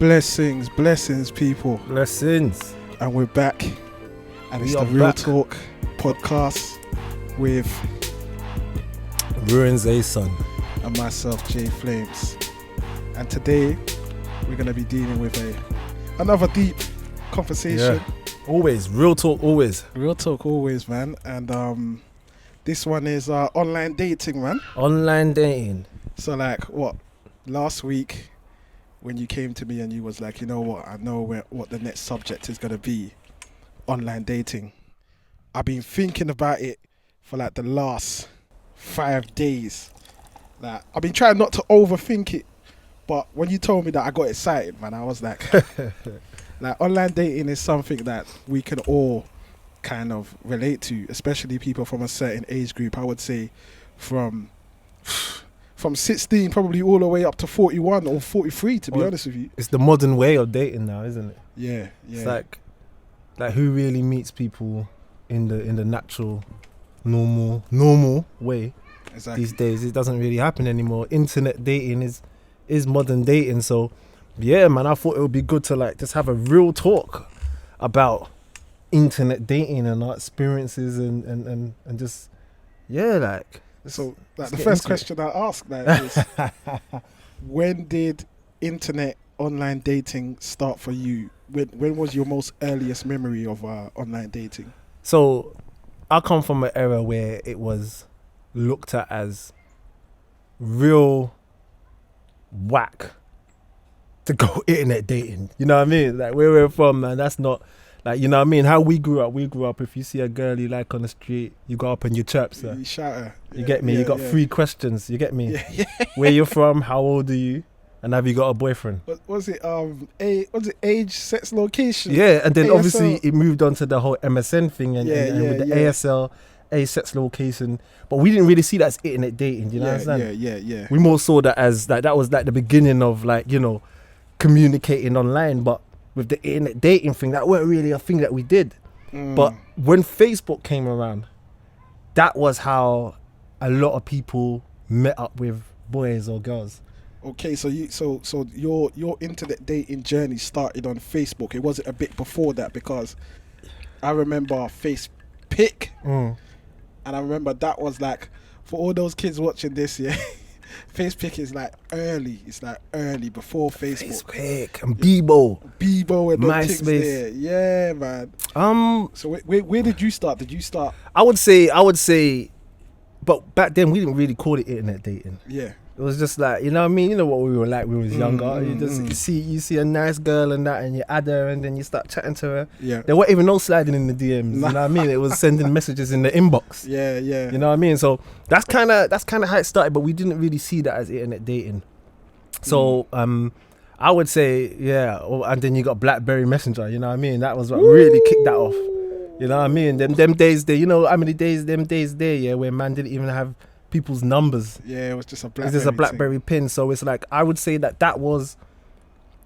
Blessings, people. Blessings. And we're back. And it's the Real Talk podcast with Ruinz Ason and myself, Jflames. And today we're going to be dealing with another deep conversation. Yeah. Always. Real talk, always. Real talk, always, man. And this one is online dating, man. Online dating. So, like, last week when you came to me and you was like, you know what, I know what the next subject is going to be, online dating. I've been thinking about it for like the last 5 days. Like, I've been trying not to overthink it, but when you told me that, I got excited, man. I was like, like, online dating is something that we can all kind of relate to, especially people from a certain age group. I would say from 16 probably all the way up to 41 or 43, to be honest with you. It's the modern way of dating now, isn't it? Yeah. It's like who really meets people in the natural, normal way. Exactly. These days. It doesn't really happen anymore. Internet dating is modern dating. So yeah, man, I thought it would be good to like just have a real talk about internet dating and our experiences and just like. So, like, the first question I ask now is, when did internet online dating start for you? When was your most earliest memory of online dating? So, I come from an era where it was looked at as real whack to go internet dating. You know what I mean? Like, where we're from, man, that's not... Like, you know what I mean? How we grew up, if you see a girl you like on the street, you go up and you chirp her. You shout her. You get me? You got 3 questions. You get me? Yeah. Where you from? How old are you? And have you got a boyfriend? Was it age, sex, location? Yeah, and then ASL. Obviously it moved on to the whole MSN thing and with the ASL, sex location. But we didn't really see that as internet dating, you know what I'm saying? Yeah. We more saw that as like that was like the beginning of like, you know, communicating online, but with the internet dating thing, that weren't really a thing that we did. But when Facebook came around, that was how a lot of people met up with boys or girls. Okay, so your internet dating journey started on Facebook. It wasn't a bit before that, because I remember FacePic, and I remember that was like, for all those kids watching this, yeah. FacePic is like early. It's like early before Facebook. FacePic and Bebo and MySpace. There. Yeah, man. So where did you start? Did you start? I would say, but back then we didn't really call it internet dating. Yeah. It was just like, you know what I mean? You know what we were like when we was younger. You see a nice girl and that, and you add her, and then you start chatting to her. Yeah. There weren't even no sliding in the DMs. You know what I mean? It was sending messages in the inbox. Yeah. You know what I mean? So that's kind of how it started, but we didn't really see that as internet dating. So I would say, and then you got BlackBerry Messenger. You know what I mean? That was what really kicked that off. You know what I mean? Them days there. You know how many days? Them days there, yeah, where man didn't even have people's numbers. Yeah, it was just a BlackBerry. It's just a BlackBerry pin. So it's like, I would say that was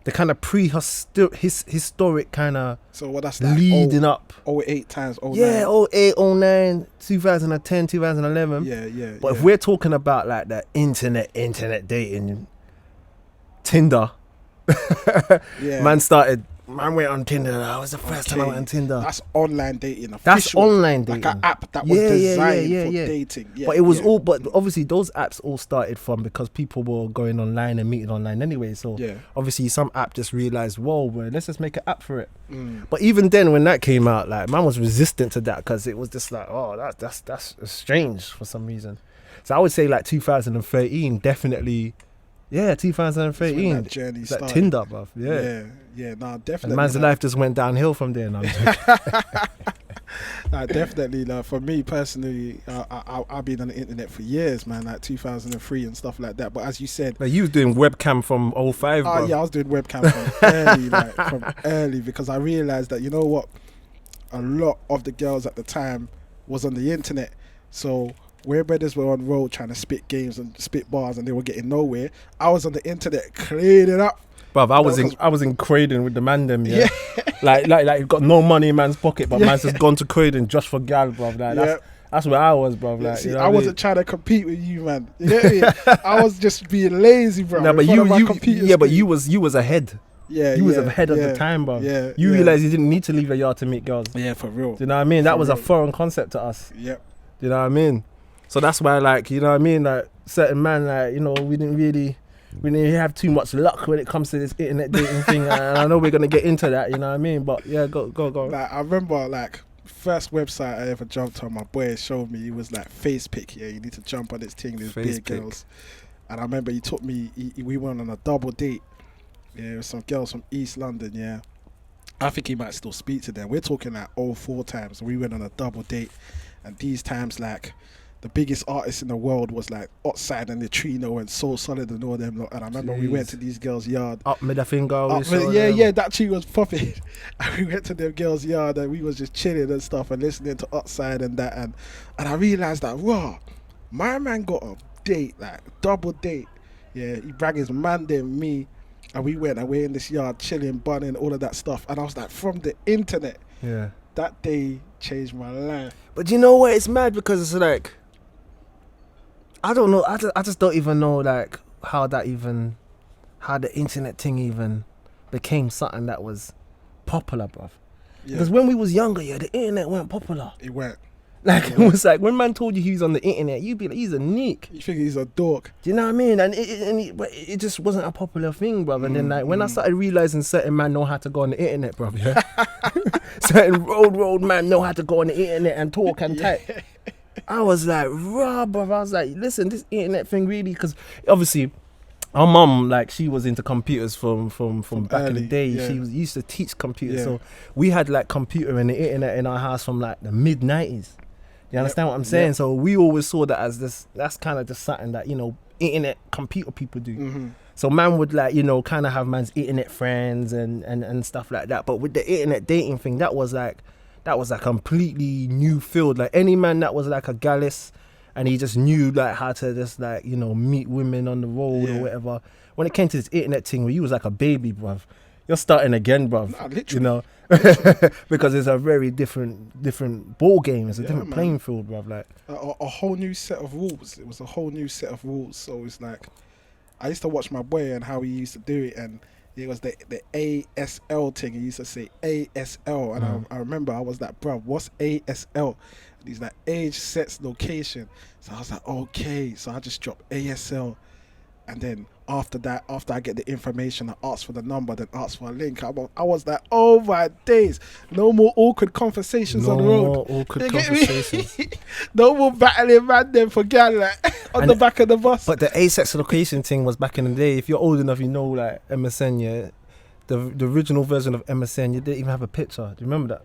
the kind of historic kind of, so what that's like leading up 08 times 09. Yeah, 08, 09, 2010, 2011. Yeah. But if we're talking about like the internet dating, Tinder, man went on Tinder. That was the first time I went on Tinder. That's online dating. That's online dating. Like an app that was designed for dating. Yeah, but it was all. But obviously, those apps all started from because people were going online and meeting online anyway. So obviously, some app just realized, whoa, bro, let's just make an app for it. But even then, when that came out, like, man was resistant to that because it was just like, oh, that's strange for some reason. So I would say like 2013, definitely. Yeah, 2013. That journey like started. Tinder, bruv. Yeah, no, definitely. And man's life just went downhill from there. Definitely. For me personally, I've been on the internet for years, man, like 2003 and stuff like that. But as you said, you was doing webcam from 05, bro. Yeah, I was doing webcam from early, because I realized that, you know what, a lot of the girls at the time was on the internet. So where brothers were on road trying to spit games and spit bars and they were getting nowhere, I was on the internet clearing it up. Bruv, I was in Croydon with the man them, yeah. like got no money in man's pocket, but man's just gone to Croydon just for gal, bruv. Like, that's where I was, bruv. Like, see, you know I wasn't trying to compete with you, man. You get me? I was just being lazy, bro. No, but you was ahead. Yeah, You was ahead of the time, bro. Yeah, you realize you didn't need to leave your yard to meet girls. Yeah, for real. Do you know what I mean? That was a foreign concept to us. Yep. Do you know what I mean? So that's why, like, you know what I mean? Like, certain man, like, you know, we didn't really have too much luck when it comes to this internet dating thing. And I know we're going to get into that, you know what I mean? But yeah, go. Like, I remember, like, first website I ever jumped on, my boy showed me, it was like face pick. Yeah, you need to jump on this thing, there's big girls. And I remember he took me, we went on a double date. Yeah, with some girls from East London, yeah. I think he might still speak to them. We're talking like 04 times. We went on a double date. And these times, like, the biggest artist in the world was like Outside and Neutrino and Soul Solid and all them. And I remember we went to these girls' yard. Up Middle Finger. Yeah, that tune was popping. And we went to them girls' yard and we was just chilling and stuff and listening to Outside and that. And I realised that, wow, my man got a date, like double date. Yeah, he bragged his man there, me. And we went and we're in this yard chilling, bunning, all of that stuff. And I was like, from the internet. Yeah. That day changed my life. But you know what? It's mad because it's like, I don't know. I just don't even know like how the internet thing even became something that was popular, bruv. Yeah. Because when we was younger, the internet weren't popular. It went. Like, it was like, when man told you he was on the internet, you'd be like, he's a neek. You think he's a dork. Do you know what I mean? And it just wasn't a popular thing, bruv. And then, like, when I started realising certain man know how to go on the internet, bruv, yeah? Certain road man know how to go on the internet and talk and type. I was like, bruv. I was like, listen, this internet thing really, because obviously, our mum, like, she was into computers from back early, in the day. Yeah. She used to teach computers. Yeah. So we had, like, computer and the internet in our house from, like, the mid-90s. You understand what I'm saying? Yep. So we always saw that as this, that's kind of just something that, you know, internet computer people do. Mm-hmm. So man would, like, you know, kind of have man's internet friends and stuff like that. But with the internet dating thing, that was like a completely new field. Like, any man that was like a gallus and he just knew like how to just, like, you know, meet women on the road or whatever. When it came to this internet thing where you was like a baby, bruv, you're starting again, bruv. Nah, literally. You know? Because it's a very different ball game. It's a different playing field, bruv. Like a whole new set of rules. It was a whole new set of rules. So it's like, I used to watch my boy and how he used to do it, and it was the ASL thing. He used to say ASL, and I remember I was like, bruv, what's ASL? And he's like, age, sex, location. So I was like, okay. So I just dropped ASL, and then after that, after I get the information, I ask for the number, then ask for a link. I was like, oh my days, no more awkward conversations on the road. No more awkward conversations. No more battling man them for gal, like, on the back of the bus. But the asexual location thing was back in the day. If you're old enough, you know, like MSN, yeah, the original version of MSN, you didn't even have a picture. Do you remember that?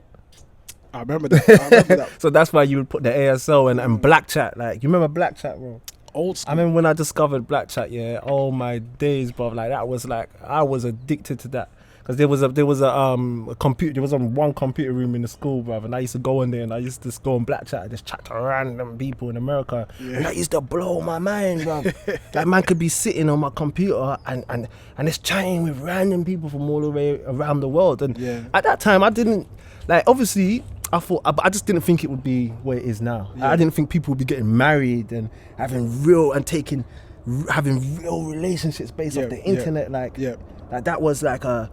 I remember that. So that's why you would put the ASL and Black Chat. Like, you remember Black Chat, bro? Old school. I remember when I discovered Black Chat, yeah, oh my days, bro. Like, that was like, I was addicted to that. Because there was a computer, there was one computer room in the school, bro, and I used to go in there and I used to just go on Black Chat and just chat to random people in America. Yeah. And that used to blow my mind, bro. That man could be sitting on my computer and just chatting with random people from all the way around the world. And at that time, I didn't, like, obviously, I just didn't think it would be where it is now. Yeah. I didn't think people would be getting married and having real relationships based off the internet. Like that was like that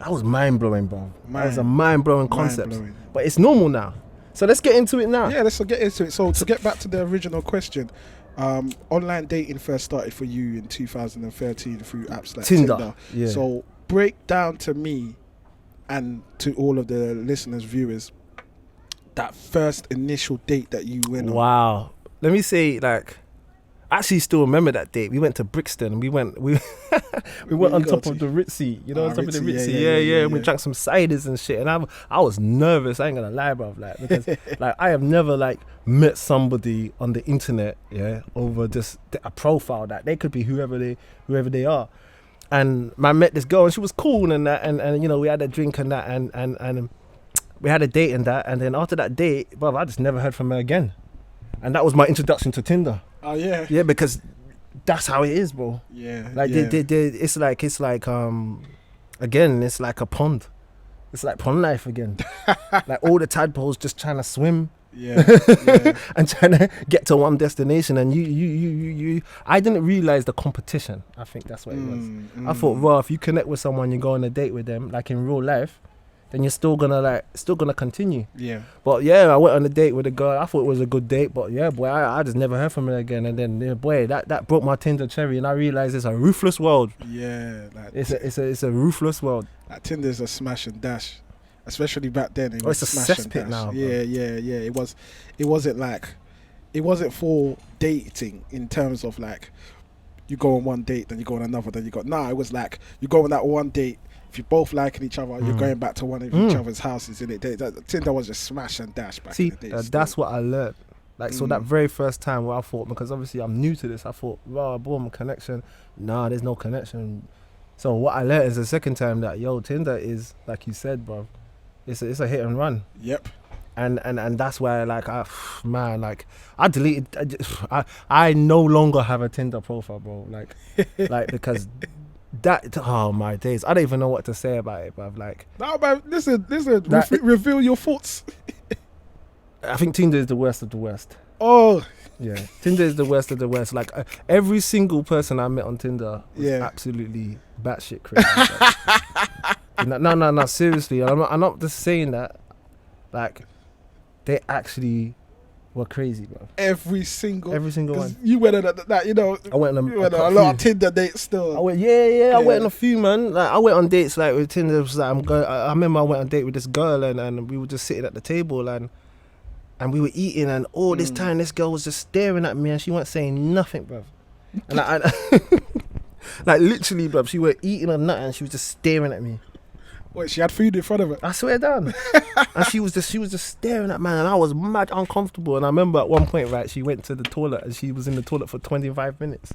was mind blowing, bro. That was a mind blowing concept. But it's normal now. So let's get into it now. Yeah, let's get into it. So to get back to the original question, online dating first started for you in 2013 through apps like Tinder. Yeah. So break down to me and to all of the listeners, viewers, that first initial date that you went on. Wow. Let me say, like, I actually still remember that date. We went to Brixton. We went on top of the Ritzy. You know, on top of the Ritzy. Yeah. We drank some ciders and shit. And I was nervous. I ain't gonna lie, bro. Like, because like, I have never like met somebody on the internet, yeah, over just a profile that they could be whoever they are. And I met this girl and she was cool and that, and you know, we had a drink and that, and we had a date and that, and then after that date, bro, I just never heard from her again. And that was my introduction to Tinder. Oh yeah. Yeah, because that's how it is, bro. Yeah. Like it's like again, it's like a pond. It's like pond life again. Like all the tadpoles just trying to swim Yeah. and trying to get to one destination, and you I didn't realize the competition. I think that's what it was. I thought, well, if you connect with someone, you go on a date with them, like in real life, then you're still gonna continue. Yeah. But yeah, I went on a date with a girl. I thought it was a good date, but yeah, boy, I just never heard from her again. And then, yeah, boy, that broke my Tinder cherry, and I realized it's a ruthless world. Yeah, it's a ruthless world. Like Tinder's a smash and dash, especially back then. It's a cesspit now. Yeah. It wasn't for dating in terms of like you go on one date, then you go on another, then you got. It was like you go on that one date. If you're both liking each other, you're going back to one of each other's houses. In it, Tinder was just smash and dash back in the day. That's what I learned. Like, so that very first time where I thought, because obviously I'm new to this, I thought, well, boom, connection. Nah, there's no connection. So what I learned is the second time that, Tinder is, like you said, bro, it's a hit and run. Yep. And that's why, like, I deleted. I no longer have a Tinder profile, bro. Like because. That, oh my days, I don't even know what to say about it, bruv. Like, no, man, listen, reveal your thoughts. I think Tinder is the worst of the worst. Oh, yeah, Tinder is the worst of the worst. Like, every single person I met on Tinder was absolutely batshit crazy. No, seriously, I'm not just saying that. Like, they actually were crazy, bro. Every single one. You went on that, I went on a lot of Tinder dates still. I went, I went on a few, man. Like, I went on dates like with Tinder. It was like, I remember I went on a date with this girl, and we were just sitting at the table, and we were eating, and all this time this girl was just staring at me, and she wasn't saying nothing, bro. And I like, literally, bro, she was eating a nut, and she was just staring at me. Wait, she had food in front of her? I swear down. And she was just staring at me, and I was mad uncomfortable. And I remember at one point, right, she went to the toilet, and she was in the toilet for 25 minutes.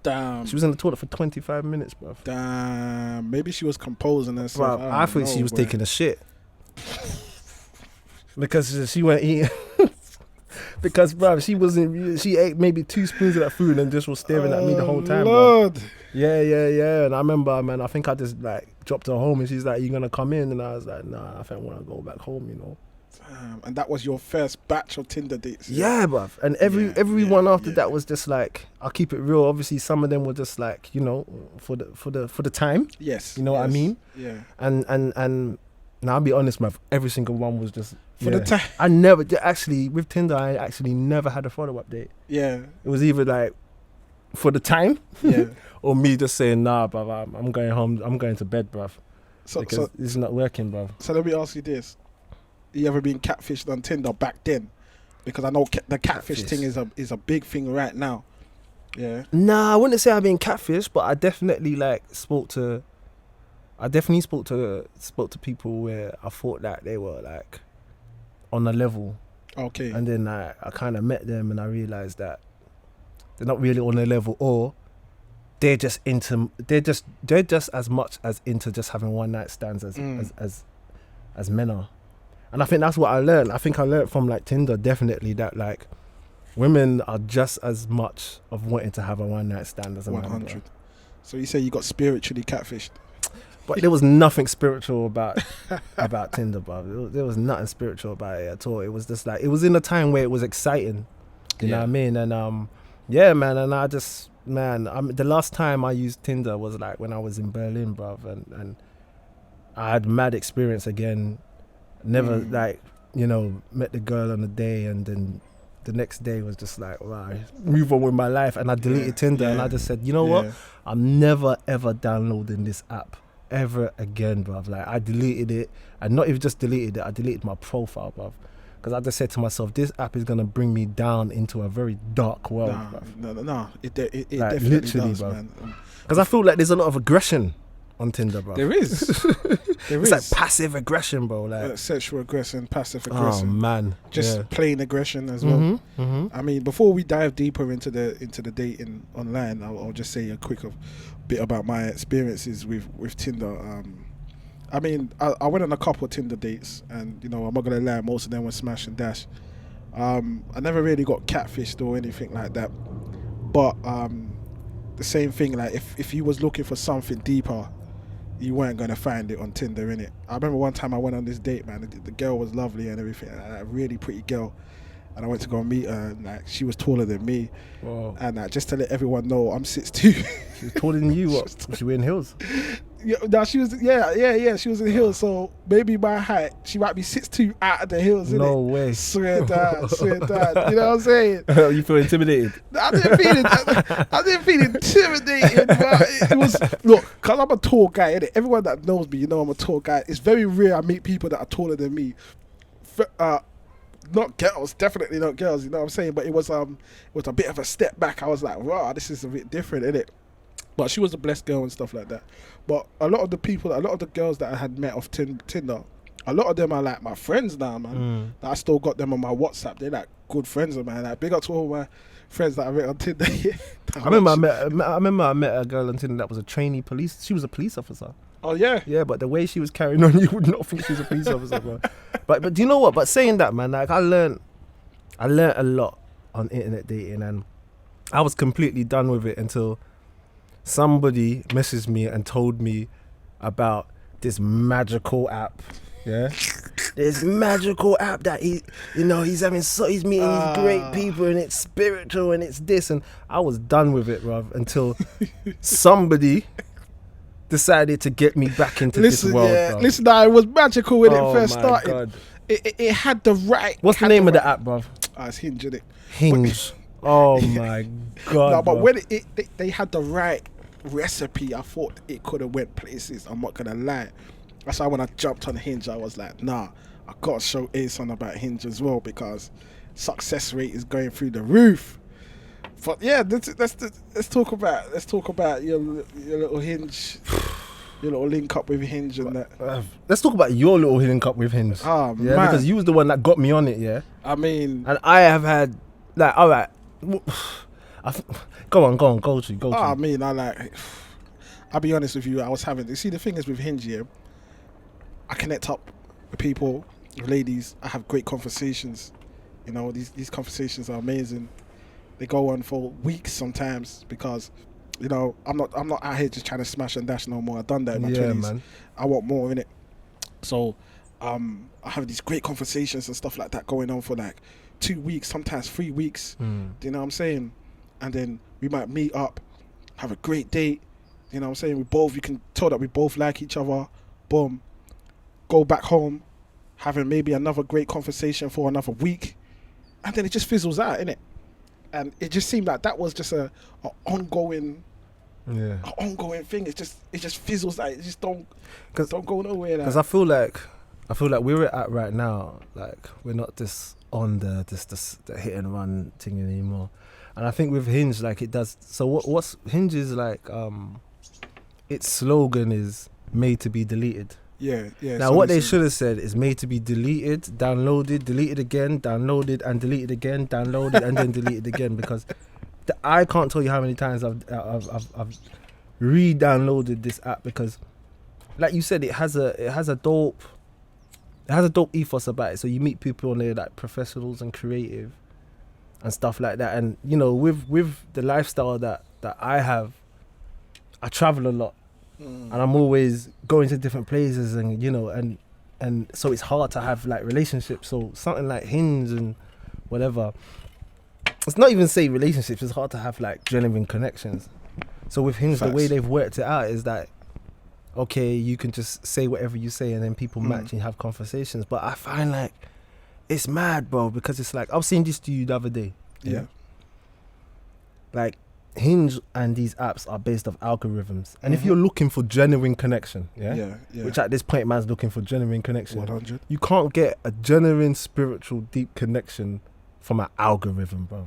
Damn. She was in the toilet for 25 minutes, bro. Damn. Maybe she was composing herself. Bro, I thought she was taking a shit. Because she went eating. Because, bro, she ate maybe 2 spoons of that food and just was staring at me the whole time, Lord. Bro. Yeah. And I remember, man, I think I just, like, dropped her home, and she's like, you gonna come in? And I was like, nah, I think I want to go back home, And that was your first batch of Tinder dates? Yeah, bruv. And everyone after that was just like, I'll keep it real. Obviously, some of them were just like, for the time. Yes. You know what I mean? Yeah. And now I'll be honest, bruv, every single one was just the time. I never actually with Tinder. I actually never had a follow-up date. Yeah. It was either like for the time, yeah, or me just saying, nah, bruv, I'm going home. I'm going to bed, bruv. So it's not working, bruv. So let me ask you this: you ever been catfished on Tinder back then? Because I know the catfish thing is a big thing right now. Yeah. Nah, I wouldn't say I've been catfished, but I definitely spoke to people where I thought that they were like on a level. Okay. And then I kind of met them, and I realized that they're not really on a level, or they're just as much as into just having one night stands as men are. And I think that's what I learned. I think I learned from Tinder definitely that women are just as much of wanting to have a one night stand as a man. 100. So you say you got spiritually catfished? But there was nothing spiritual about Tinder, bro. There was nothing spiritual about it at all. It was just it was in a time where it was exciting. You know what I mean? And yeah, man. And I just, the last time I used Tinder was when I was in Berlin, bro. And I had mad experience again. Never met the girl on the day, and then the next day was just wow, move on with my life. And I deleted Tinder, and I just said, you know what? I'm never ever downloading this app ever again, bruv. I deleted it, and not even just deleted it, I deleted my profile, bruv, because I just said to myself, this app is gonna bring me down into a very dark world, bruv. No, it definitely does, man. Because I feel there's a lot of aggression on Tinder, bro. There is. It's passive aggression, bro. Sexual aggression, passive aggression. Oh man, just plain aggression as well. I mean, before we dive deeper into the dating online, I'll just say a quick bit about my experiences with Tinder. I mean, I went on a couple of Tinder dates, and I'm not gonna lie, most of them were smash and dash. I never really got catfished or anything like that, but the same thing. If you was looking for something deeper, you weren't gonna find it on Tinder, innit? I remember one time I went on this date, man. The girl was lovely and everything, a really pretty girl. And I went to go and meet her, and like she was taller than me. Whoa. And just to let everyone know, I'm 6'2". She was taller than you. What? Was she wearing heels? Yeah, no, she was. Yeah. She was in heels, so maybe my height, she might be 6'2" out of the heels. No innit? way. Swear down. You know what I'm saying? You feel intimidated? I didn't feel intimidated, but it was, look, because I'm a tall guy, innit? Everyone that knows me, you know I'm a tall guy. It's very rare I meet people that are taller than me. Not girls, definitely not girls, you know what I'm saying? But it was a bit of a step back. I was like, wow, this is a bit different, innit? But she was a blessed girl and stuff like that. But a lot of the girls that I had met off Tinder, a lot of them are like my friends now, man. I still got them on my WhatsApp. They're like good friends of mine. Like, big up to all my friends that I met on Tinder. I remember I met a girl on Tinder that was a trainee police. She was a police officer. Oh yeah. Yeah, but the way she was carrying on, you would not think she was a police officer, bro. But do you know what? But saying that, man, like I learned a lot on internet dating, and I was completely done with it until somebody messaged me and told me about this magical app. Yeah, this magical app that he's meeting these great people, and it's spiritual and it's this, and I was done with it, bruv, until somebody decided to get me back into this world. Yeah, bro. Listen, it was magical when it first started. God. It had the right. What's the name of the app, bruv? It's Hinge, innit? Hinge. Oh my God. No, but when they had the right recipe, I thought it could have went places. I'm not gonna lie. That's why when I jumped on Hinge, I was like, nah, I gotta show Ason about Hinge as well, because success rate is going through the roof. But yeah, let's talk about your little Hinge, your little link up with Hinge and that. Let's talk about your little link up with Hinge. Oh yeah, man, because you was the one that got me on it. Yeah, I mean, and I have had like, all right, go on, go to. I mean, I'll be honest with you. You see, the thing is with Hinge, yeah, I connect up with people, with ladies. I have great conversations. You know, these conversations are amazing. They go on for weeks sometimes, because, you know, I'm not out here just trying to smash and dash no more. I've done that in my 20s. Man. I want more, innit? So I have these great conversations and stuff like that going on for like 2 weeks, sometimes 3 weeks. Do you know what I'm saying? And then we might meet up, have a great date. You know what I'm saying? You can tell that we both like each other. Boom. Go back home, having maybe another great conversation for another week. And then it just fizzles out, innit? And it just seemed like that was just an ongoing thing. It just fizzles out. It just don't go nowhere. Because I feel like we're at right now, like we're not just on the hit and run thing anymore. And I think with Hinge, like it does. So what's Hinge is like? Its slogan is made to be deleted. Yeah. Now, what they should have said is made to be deleted, downloaded, deleted again, downloaded and deleted again, downloaded and then deleted again. Because I can't tell you how many times I've re-downloaded this app, because, like you said, it has a dope ethos about it. So you meet people on there like professionals and creative and stuff like that. And you know, with the lifestyle that I have, I travel a lot. And I'm always going to different places, and you know, and so it's hard to have like relationships. So something like Hinge and whatever, it's not even say relationships, it's hard to have like genuine connections. So with Hinge, the way they've worked it out is that, okay, you can just say whatever you say and then people match and have conversations. But I find like it's mad, bro, because it's like, I was saying this to you the other day. Yeah. Like, Hinge and these apps are based off algorithms, and if you're looking for genuine connection, which at this point man's looking for genuine connection, 100. You can't get a genuine spiritual deep connection from an algorithm, bro.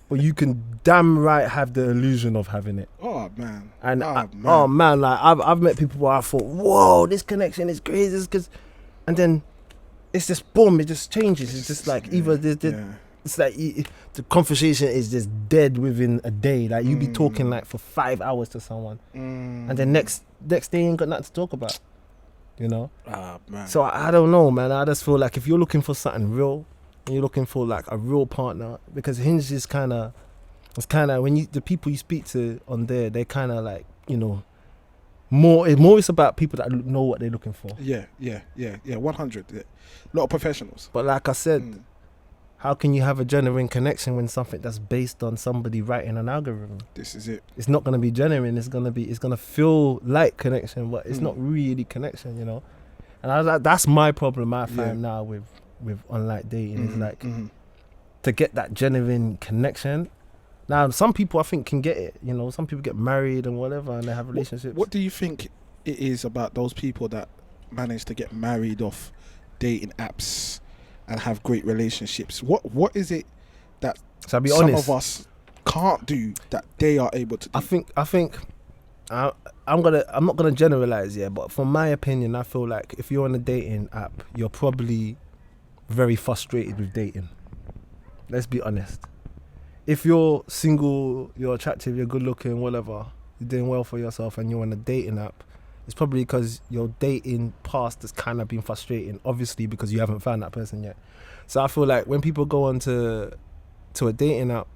But you can damn right have the illusion of having it. Oh man. And like I've met people where I thought, whoa, this connection is crazy, and then it's just boom, it just changes. It's just like either it's like the conversation is just dead within a day. Like you be talking like for 5 hours to someone, and then next day you ain't got nothing to talk about, you know. Man. So I don't know, man. I just feel like if you're looking for something real, and you're looking for like a real partner, because Hinge is kind of when the people you speak to on there, they kind of like, you know, more it's about people that know what they're looking for. Yeah, 100. Yeah. A lot of professionals. But like I said, how can you have a genuine connection when something that's based on somebody writing an algorithm? This is it. It's not going to be genuine. It's going to feel like connection, but it's not really connection, you know. And that's my problem I find now with online dating is like to get that genuine connection. Now, some people I think can get it, you know. Some people get married and whatever, and they have relationships. What do you think it is about those people that manage to get married off dating apps and have great relationships? What is it that so I'll be some honest, of us can't do that they are able to do? I think I'm not gonna generalize, but from my opinion, I feel like if you're on a dating app, you're probably very frustrated with dating. Let's be honest. If you're single, you're attractive, you're good looking, whatever, you're doing well for yourself and you're on a dating app, it's probably because your dating past has kind of been frustrating, obviously because you haven't found that person yet. So I feel like when people go on to a dating app,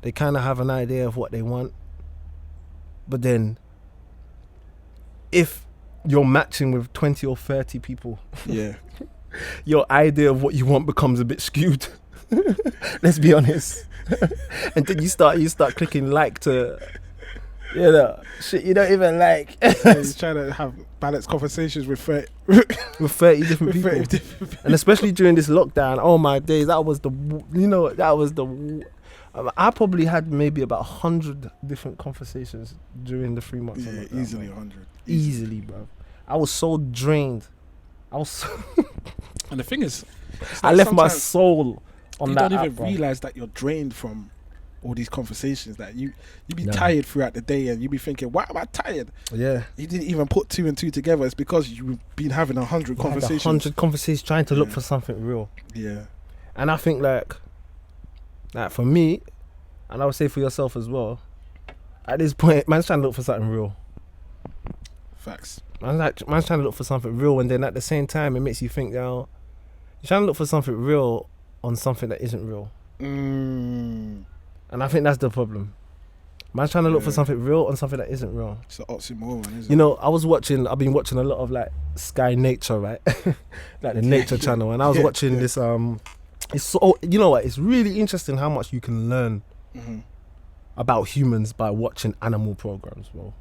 they kind of have an idea of what they want. But then if you're matching with 20 or 30 people, your idea of what you want becomes a bit skewed. Let's be honest. And then you start clicking like to, you know, shit you don't even like. He's trying to have balanced conversations with 30 different people. And especially during this lockdown, oh my days, I probably had maybe about 100 different conversations during the 3 months. Yeah, easily 100. Easily, bro. I was so drained. And the thing is, I left my soul on you that don't app, even bro. realize that you're drained from all these conversations. That you be tired throughout the day, and you be thinking, "Why am I tired?" Yeah, you didn't even put 2 and 2 together. It's because you've been having 100 conversations. 100 conversations trying to look for something real. Yeah, and I think like for me, and I would say for yourself as well. At this point, man's trying to look for something real. Facts. Man's trying to look for something real, and then at the same time, it makes you think, you're trying to look for something real on something that isn't real. And I think that's the problem. Man's trying to look for something real on something that isn't real. It's an oxymoron, isn't it? You know, I've been watching a lot of like Sky Nature, right? Like the Nature channel, and I was watching this. It's so, you know what? It's really interesting how much you can learn about humans by watching animal programs, bro.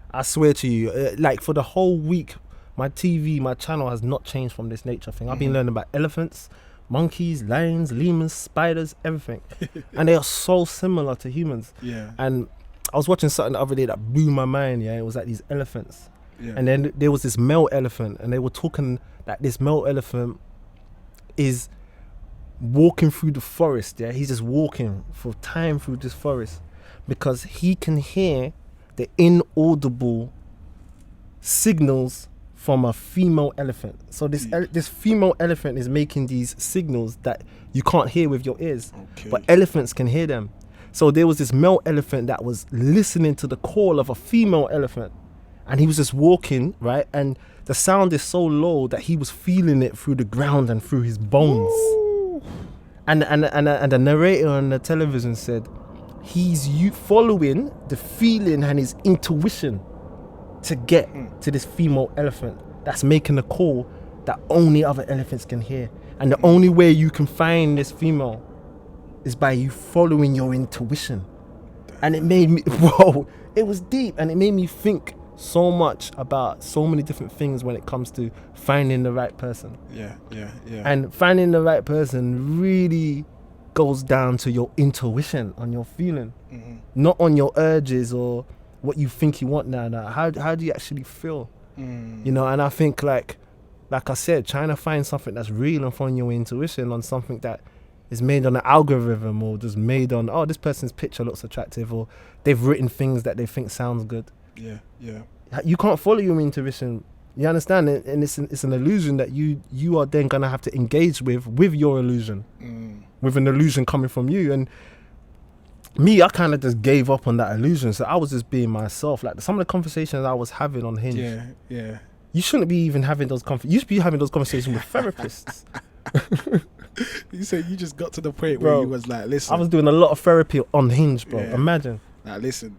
I swear to you, like for the whole week, my channel has not changed from this nature thing. I've been learning about elephants, monkeys, lions, lemurs, spiders, everything. And they are so similar to humans. Yeah. And I was watching something the other day that blew my mind, It was like these elephants. Yeah. And then there was this male elephant, and they were talking that this male elephant is walking through the forest, He's just walking for time through this forest because he can hear the inaudible signals from a female elephant. So this female elephant is making these signals that you can't hear with your ears, but elephants can hear them. So there was this male elephant that was listening to the call of a female elephant, and he was just walking, right? And the sound is so low that he was feeling it through the ground and through his bones. Ooh. And the narrator on the television said he's following the feeling and his intuition to get to this female elephant that's making a call that only other elephants can hear. And the only way you can find this female is by you following your intuition. And it made me, it was deep, and it made me think so much about so many different things when it comes to finding the right person. Yeah. And finding the right person really goes down to your intuition, on your feeling, not on your urges or what you think you want now. How do you actually feel? You know, and I think like I said, trying to find something that's real and following your intuition on something that is made on an algorithm or just made on, this person's picture looks attractive, or they've written things that they think sounds good. Yeah. You can't follow your intuition. You understand? And it's an illusion that you are then gonna have to engage with your illusion, with an illusion coming from you. And me, I kind of just gave up on that illusion. So I was just being myself. Like some of the conversations I was having on Hinge. Yeah. You shouldn't be even having those You should be having those conversations with therapists. You said you just got to the point where you was like, listen. I was doing a lot of therapy on Hinge, bro. Yeah. Imagine. Like, listen,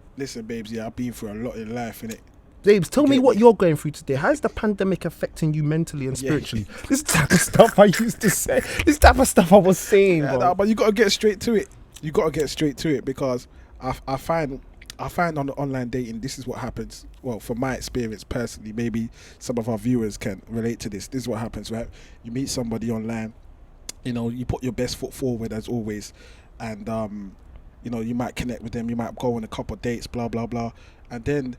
babes. Yeah, I've been through a lot in life, innit? babes, tell me what you're going through today. How is the pandemic affecting you mentally and spiritually? This type of stuff I used to say. This type of stuff I was saying, bro. Nah, but you got to get straight to it. You got to get straight to it because I find on the online dating, this is what happens. Well, from my experience personally, maybe some of our viewers can relate to this. This is what happens, right? You meet somebody online, you know, you put your best foot forward as always, and you know, you might connect with them, you might go on a couple of dates, blah blah blah, and then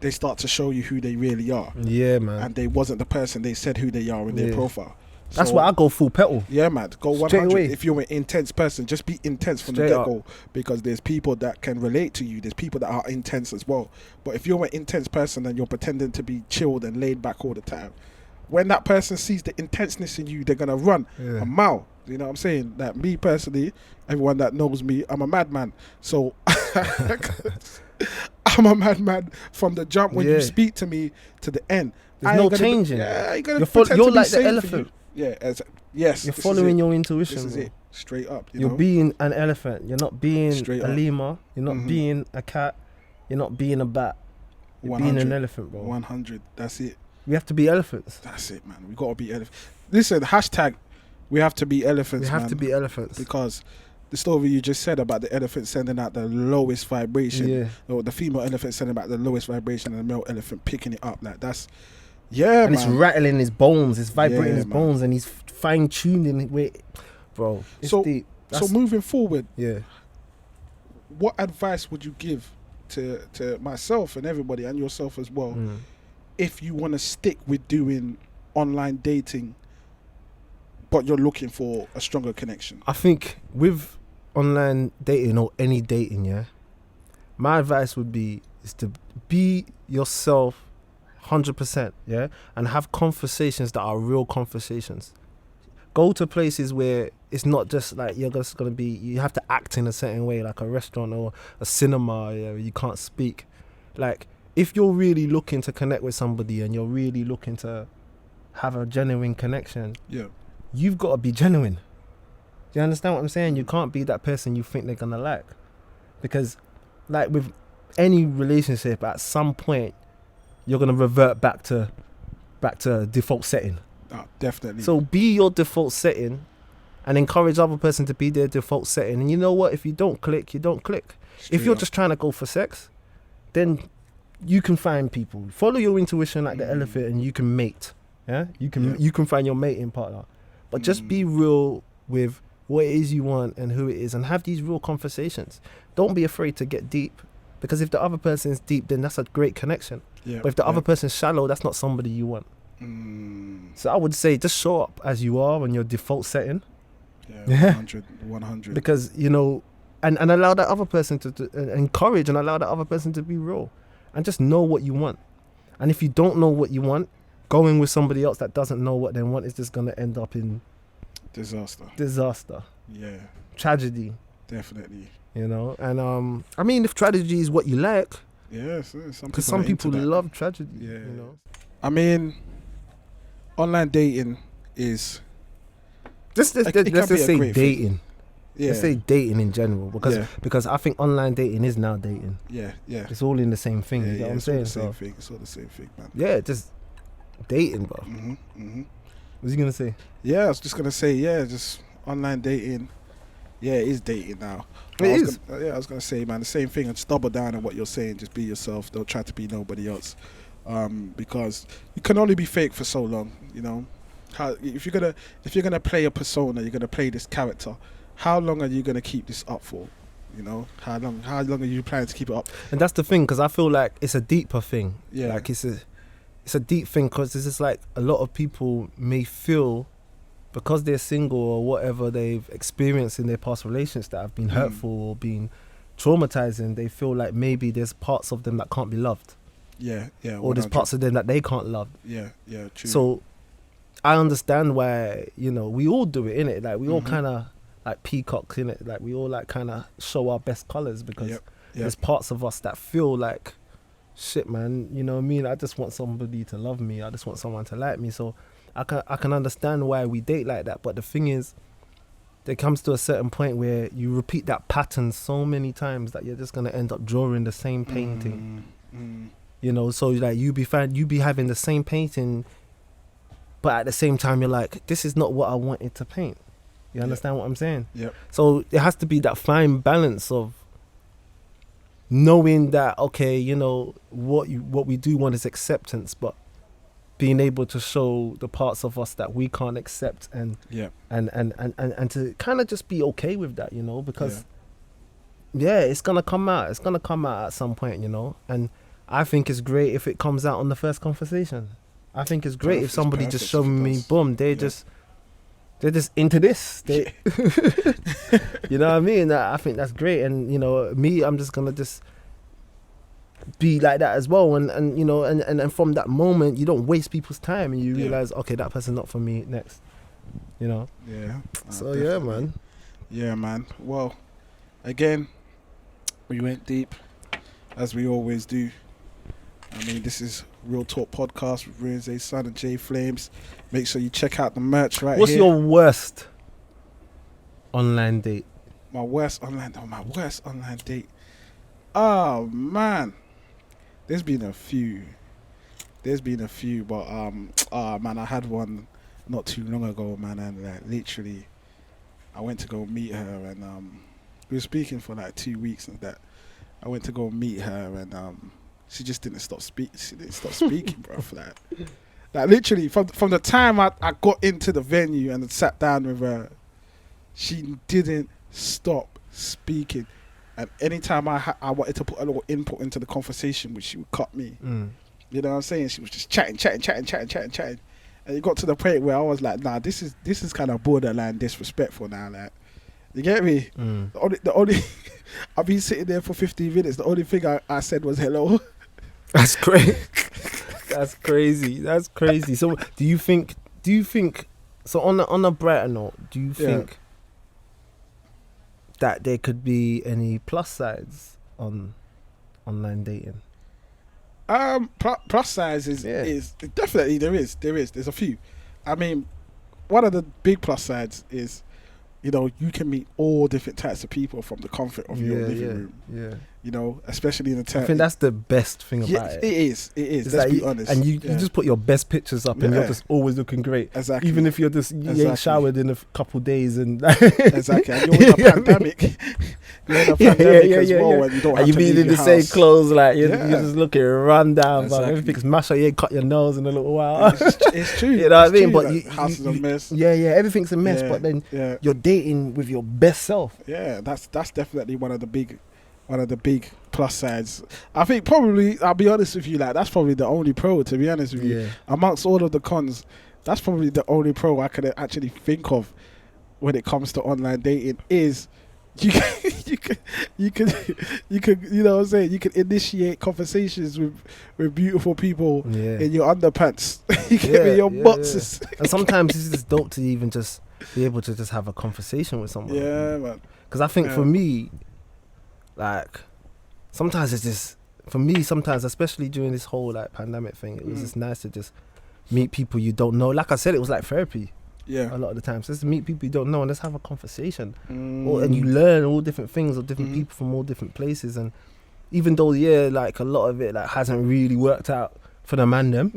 they start to show you who they really are. Yeah, man. And they wasn't the person they said who they are in their profile. That's why I go full petal. Yeah, man. Go 100. If you're an intense person, just be intense from the get-go, because there's people that can relate to you. There's people that are intense as well. But if you're an intense person and you're pretending to be chilled and laid back all the time, when that person sees the intenseness in you, they're going to run a mile. You know what I'm saying? Like me personally, everyone that knows me, I'm a madman. So I'm a madman from the jump when you speak to me to the end. There's no changing. You're like the elephant. Yes. You're following your intuition. This is it. Straight up. You're being an elephant. You're not being Straight a up. lemur. You're not being a cat. You're not being a bat. You're being an elephant, bro. 100. That's it. We have to be elephants. That's it, man. We got to be elephants. Listen, hashtag, we have to be elephants, We have to be elephants. Because the story you just said about the elephant sending out the lowest vibration, or the female elephant sending out the lowest vibration, and the male elephant picking it up, like that's, and it's rattling his bones, it's vibrating his bones, and he's fine tuning it. Bro, it's deep. So moving forward, what advice would you give to myself and everybody and yourself as well, if you want to stick with doing online dating, but you're looking for a stronger connection? I think with online dating or any dating, my advice would be is to be yourself 100%, and have conversations that are real conversations. Go to places where it's not just like you're just gonna be, you have to act in a certain way, like a restaurant or a cinema where you can't speak. Like, if you're really looking to connect with somebody and you're really looking to have a genuine connection, you've got to be genuine. Do you understand what I'm saying? You can't be that person you think they're gonna like, because like with any relationship, at some point you're gonna revert back to default setting. Definitely. So be your default setting and encourage other person to be their default setting. And you know what? If you don't click, you don't click. If you're just trying to go for sex, then you can find people. Follow your intuition like the elephant, and you can mate. You can find your mating partner. But just be real with what it is you want and who it is, and have these real conversations. Don't be afraid to get deep, because if the other person is deep, then that's a great connection. But if the other person's shallow, that's not somebody you want. So I would say just show up as you are on your default setting. 100. Because, you know, and allow that other person to encourage and allow that other person to be real, and just know what you want. And if you don't know what you want, going with somebody else that doesn't know what they want is just going to end up in disaster. Tragedy. Definitely. You know, and I mean, if tragedy is what you like, because some people love tragedy. You know, I mean, online dating is let's just say dating. Let's say dating in general, because I think online dating is now dating. It's all in the same thing. You know what I'm saying? It's all the same thing, man. Yeah, just dating, bro. What you gonna say? I was just gonna say, just online dating. It is dating now. I was gonna say, man, the same thing. And just double down on what you're saying. Just be yourself. Don't try to be nobody else, because you can only be fake for so long. You know, if you're gonna play a persona, you're gonna play this character. How long are you gonna keep this up for? You know, how long are you planning to keep it up? And that's the thing, because I feel like it's a deeper thing. Like it's a deep thing, because it's just like a lot of people may feel, because they're single or whatever they've experienced in their past relations that have been hurtful or been traumatizing, they feel like maybe there's parts of them that can't be loved. Or there's parts of them that they can't love. True. So I understand why, you know, we all do it, innit? Like we all kind of like peacocks, innit? Like we all like kind of show our best colors, because there's parts of us that feel like, shit, man, you know what I mean? I just want somebody to love me. I just want someone to like me. So I can understand why we date like that. But the thing is, there comes to a certain point where you repeat that pattern so many times that you're just going to end up drawing the same painting. You know, so like you be having the same painting, but at the same time you're like, this is not what I wanted to paint. You understand what I'm saying? Yep. So it has to be that fine balance of knowing that, okay, you know, what we do want is acceptance, but being able to show the parts of us that we can't accept and to kind of just be okay with that, you know, because it's gonna come out. It's gonna come out at some point, you know. And I think it's great if it comes out on the first conversation. I think it's great if somebody just showing me, boom, they're just into this. They, you know what I mean? I think that's great. And, you know, me, I'm just going to just be like that as well. And you know, and from that moment, you don't waste people's time and you realize, okay, that person's not for me next, you know? Yeah. So, definitely. yeah, man. Yeah, man. Well, again, we went deep, as we always do. I mean, this is Real Talk Podcast with Ruinz Ason Jflames. Make sure you check out the merch right What's here. your worst online date? My worst online date. Oh, man. There's been a few, but man, I had one not too long ago, man, and like literally, I went to go meet her, and we were speaking for like 2 weeks, and that I went to go meet her, and she just didn't stop speaking. She didn't stop speaking, bro. Like literally, from the time I got into the venue and sat down with her, she didn't stop speaking. And anytime I wanted to put a little input into the conversation, which she would cut me. You know what I'm saying? She was just chatting. And it got to the point where I was like, nah, this is kind of borderline disrespectful now. Like, you get me? The only I've been sitting there for 15 minutes. The only thing I said was hello. That's great. That's crazy. That's crazy. So do you think so on a brighter note, do you think that there could be any plus sides on online dating? Plus size is definitely there's a few. I mean, one of the big plus sides is, you know, you can meet all different types of people from the comfort of your living room. Yeah. You know, especially in the time. I think that's the best thing about it. It is. It's Let's like be honest. And you just put your best pictures up and you're just always looking great. Exactly. Even if you ain't showered in a couple days and exactly. And you're in a pandemic. You're in a pandemic as well, and you don't have to leave in the your same house. clothes, like you're just looking run down, but Exactly. everything's mashed up. You ain't cut your nose in a little while. It's true. You know what I mean? True, But like, house is a mess. Yeah, everything's a mess. But then you're dating with your best self. Yeah, that's definitely one of the big plus sides. I think probably, I'll be honest with you, like that's probably the only pro, to be honest with you. Amongst all of the cons, that's probably the only pro I could actually think of when it comes to online dating is you can you know what I'm saying, you can initiate conversations with beautiful people in your underpants. You get me, your boxes. And sometimes it's just dope to even just be able to just have a conversation with someone. Yeah, man. Because I think for me, like, sometimes it's just, for me, sometimes, especially during this whole like pandemic thing, it was just nice to just meet people you don't know. Like I said, it was like therapy. Yeah. A lot of the times, just meet people you don't know and let's have a conversation. And you learn all different things of different people from all different places. And even though, like a lot of it like hasn't really worked out for the man them,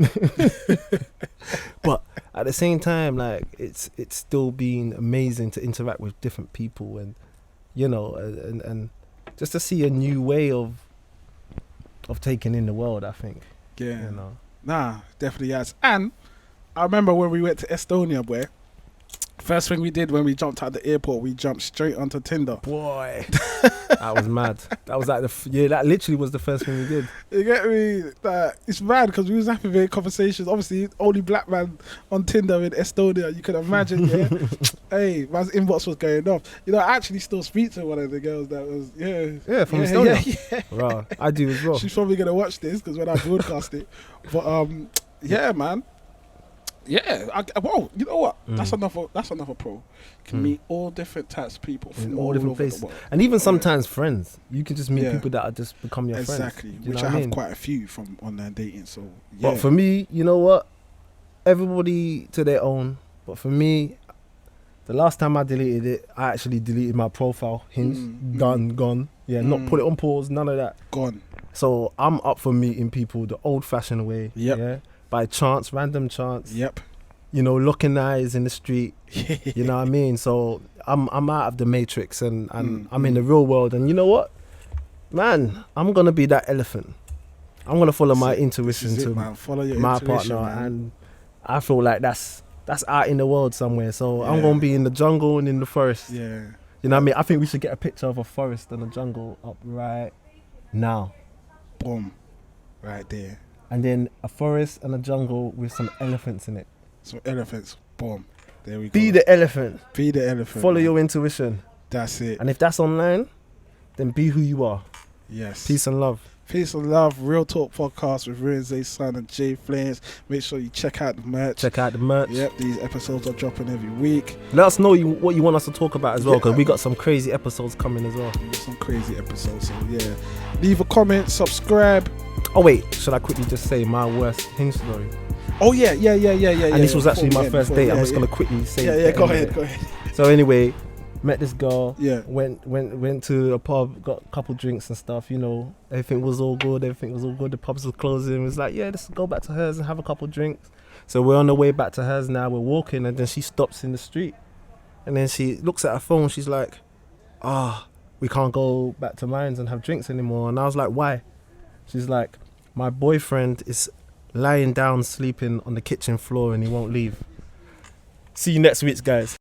but at the same time, like it's still been amazing to interact with different people and, you know, and just to see a new way of taking in the world, I think. Yeah. You know. Nah, definitely has. And I remember when we went to Estonia, boy, first thing we did when we jumped out the airport, we jumped straight onto Tinder. Boy, that was mad. That was like that literally was the first thing we did. You get me? It's mad because we was having very conversations. Obviously, only black man on Tinder in Estonia. You can imagine, yeah. Hey, man's inbox was going off. You know, I actually still speak to one of the girls that was, from Estonia. Yeah. Wow, I do as well. She's probably gonna watch this because when I broadcast it, but yeah, man. Yeah, well, you know what? That's another pro. You can meet all different types of people from all different places, and even sometimes friends. You can just meet people that are just become your friends. Exactly, which I have quite a few from online dating. So, yeah. But for me, you know what? Everybody to their own. But for me, the last time I deleted it, I actually deleted my profile. Hinge, gone. Yeah, not put it on pause, none of that. Gone. So I'm up for meeting people the old-fashioned way. Yep. Yeah, by chance, random chance. Yep. You know, looking eyes in the street. You know what I mean? So I'm out of the matrix and I'm in the real world. And you know what, man, I'm gonna be that elephant. I'm gonna follow my intuition to my partner, man. And I feel like that's out in the world somewhere. So I'm gonna be in the jungle and in the forest. Yeah. You know what I mean? I think we should get a picture of a forest and a jungle up right now. Boom. Right there. And then a forest and a jungle with some elephants in it. Some elephants. Boom. There we go. Be the elephant. Be the elephant. Follow your intuition. That's it. And if that's online, then be who you are. Yes. Peace and love. Peace and love. Real Talk Podcast with Ruinz Ason Jflames. Make sure you check out the merch. Yep, these episodes are dropping every week. Let us know what you want us to talk about as well, because we got some crazy episodes coming as well. Some crazy episodes, so yeah. Leave a comment, subscribe. Oh wait, should I quickly just say my worst Hinge story? Oh yeah. And this was actually my first date. I'm just gonna quickly say. Yeah, go ahead. So anyway, met this girl. Yeah. Went to a pub, got a couple drinks and stuff. You know, everything was all good. The pubs were closing. It was like, yeah, let's go back to hers and have a couple drinks. So we're on the way back to hers now. We're walking, and then she stops in the street, and then she looks at her phone. She's like, we can't go back to mine's and have drinks anymore. And I was like, why? She's like, my boyfriend is lying down sleeping on the kitchen floor and he won't leave. See you next week, guys.